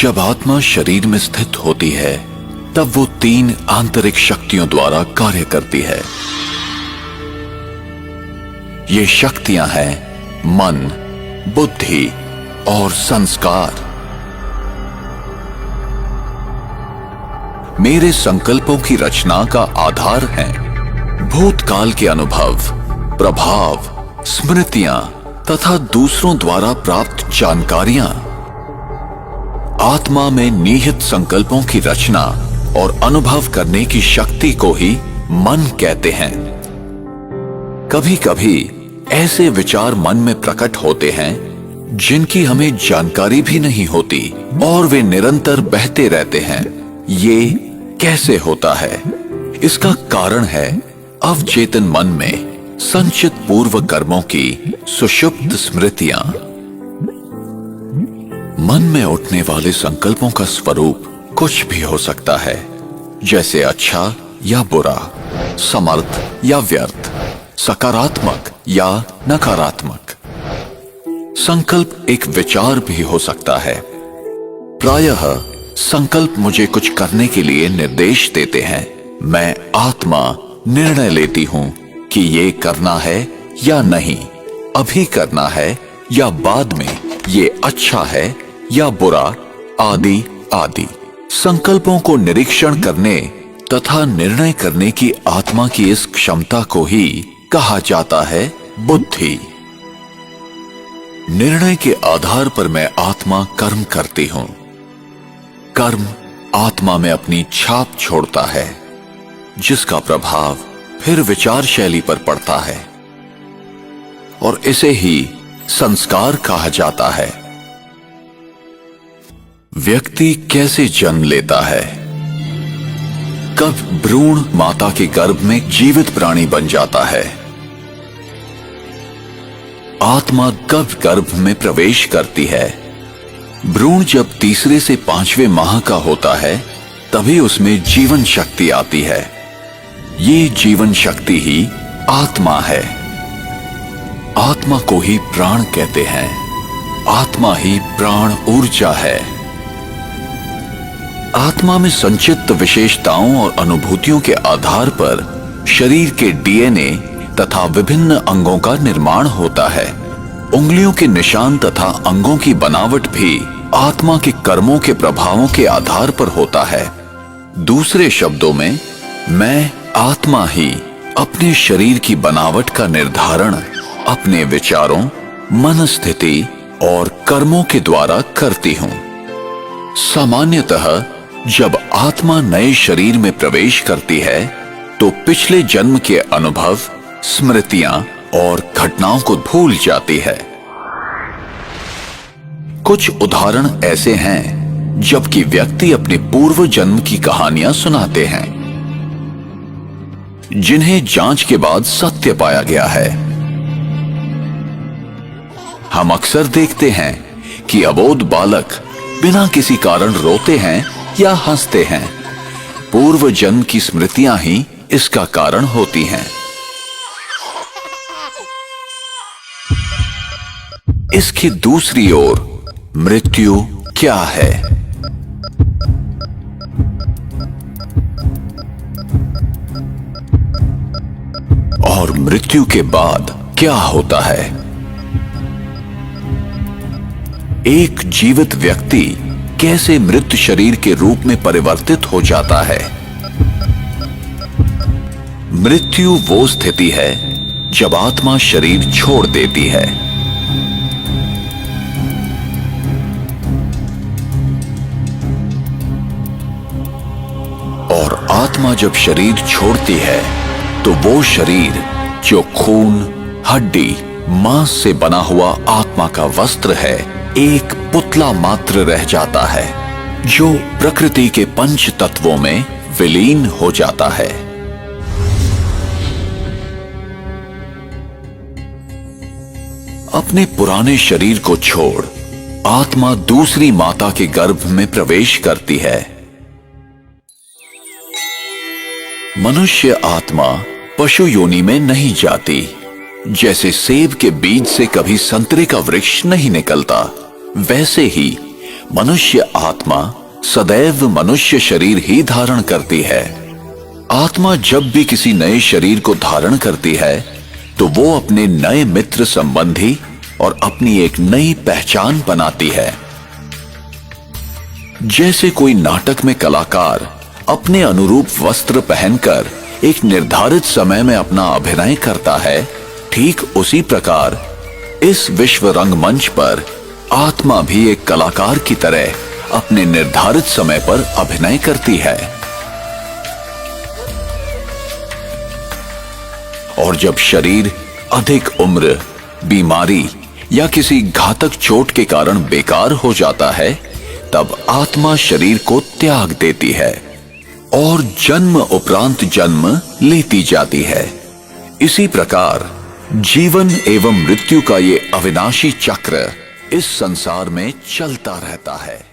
जब आत्मा शरीर में स्थित होती है तब वो 3 आंतरिक शक्तियों द्वारा कार्य करती है। ये शक्तियां हैं मन, बुद्धि और संस्कार। मेरे संकल्पों की रचना का आधार हैं भूतकाल के अनुभव, प्रभाव, स्मृतियां तथा दूसरों द्वारा प्राप्त जानकारियां। आत्मा में निहित संकल्पों की रचना और अनुभव करने की शक्ति को ही मन कहते हैं। कभी कभी ऐसे विचार मन में प्रकट होते हैं जिनकी हमें जानकारी भी नहीं होती और वे निरंतर बहते रहते हैं। ये कैसे होता है? इसका कारण है अवचेतन मन में संचित पूर्व कर्मों की सुषुप्त स्मृतियां। मन में उठने वाले संकल्पों का स्वरूप कुछ भी हो सकता है, जैसे अच्छा या बुरा, समर्थ या व्यर्थ, सकारात्मक या नकारात्मक। संकल्प एक विचार भी हो सकता है। प्रायः संकल्प मुझे कुछ करने के लिए निर्देश देते हैं। मैं आत्मा निर्णय लेती हूं कि ये करना है या नहीं, अभी करना है या बाद में, ये अच्छा है या बुरा, आदि आदि। संकल्पों को निरीक्षण करने तथा निर्णय करने की आत्मा की इस क्षमता को ही कहा जाता है बुद्धि। निर्णय के आधार पर मैं आत्मा कर्म करती हूं। कर्म आत्मा में अपनी छाप छोड़ता है, जिसका प्रभाव फिर विचार शैली पर पड़ता है और इसे ही संस्कार कहा जाता है। व्यक्ति कैसे जन्म लेता है? कब भ्रूण माता के गर्भ में जीवित प्राणी बन जाता है? आत्मा कब गर्भ में प्रवेश करती है? भ्रूण जब तीसरे से 5वें माह का होता है तभी उसमें जीवन शक्ति आती है। ये जीवन शक्ति ही आत्मा है। आत्मा को ही प्राण कहते हैं। आत्मा ही प्राण ऊर्जा है। आत्मा में संचित विशेषताओं और अनुभूतियों के आधार पर शरीर के डीएनए तथा विभिन्न अंगों का निर्माण होता है। उंगलियों के निशान तथा अंगों की बनावट भी आत्मा के कर्मों के प्रभावों के आधार पर होता है। दूसरे शब्दों में, मैं आत्मा ही अपने शरीर की बनावट का निर्धारण अपने विचारों, मनस्थिति और कर्मों के द्वारा करती हूं। सामान्यतः जब आत्मा नए शरीर में प्रवेश करती है तो पिछले जन्म के अनुभव, स्मृतियां और घटनाओं को भूल जाती है। कुछ उदाहरण ऐसे हैं जबकि व्यक्ति अपने पूर्व जन्म की कहानियां सुनाते हैं जिन्हें जांच के बाद सत्य पाया गया है। हम अक्सर देखते हैं कि अबोध बालक बिना किसी कारण रोते हैं या हंसते हैं। पूर्व जन्म की स्मृतियां ही इसका कारण होती हैं। इसकी दूसरी ओर मृत्यु क्या है? और मृत्यु के बाद क्या होता है? एक जीवित व्यक्ति कैसे मृत शरीर के रूप में परिवर्तित हो जाता है? मृत्यु वो स्थिति है जब आत्मा शरीर छोड़ देती है। और आत्मा जब शरीर छोड़ती है तो वो शरीर जो खून, हड्डी, मांस से बना हुआ आत्मा का वस्त्र है, एक पुतला मात्र रह जाता है जो प्रकृति के 5 तत्वों में विलीन हो जाता है। अपने पुराने शरीर को छोड़ आत्मा दूसरी माता के गर्भ में प्रवेश करती है। मनुष्य आत्मा पशु योनि में नहीं जाती। जैसे सेब के बीज से कभी संतरे का वृक्ष नहीं निकलता, वैसे ही मनुष्य आत्मा सदैव मनुष्य शरीर ही धारण करती है। आत्मा जब भी किसी नए शरीर को धारण करती है तो वो अपने नए मित्र संबंधी और अपनी एक नई पहचान बनाती है। जैसे कोई नाटक में कलाकार अपने अनुरूप वस्त्र पहनकर एक निर्धारित समय में अपना अभिनय करता है, ठीक उसी प्रकार इस विश्व रंगमंच पर आत्मा भी एक कलाकार की तरह अपने निर्धारित समय पर अभिनय करती है। और जब शरीर अधिक उम्र, बीमारी या किसी घातक चोट के कारण बेकार हो जाता है, तब आत्मा शरीर को त्याग देती है और जन्म उपरांत जन्म लेती जाती है। इसी प्रकार जीवन एवं मृत्यु का ये अविनाशी चक्र इस संसार में चलता रहता है।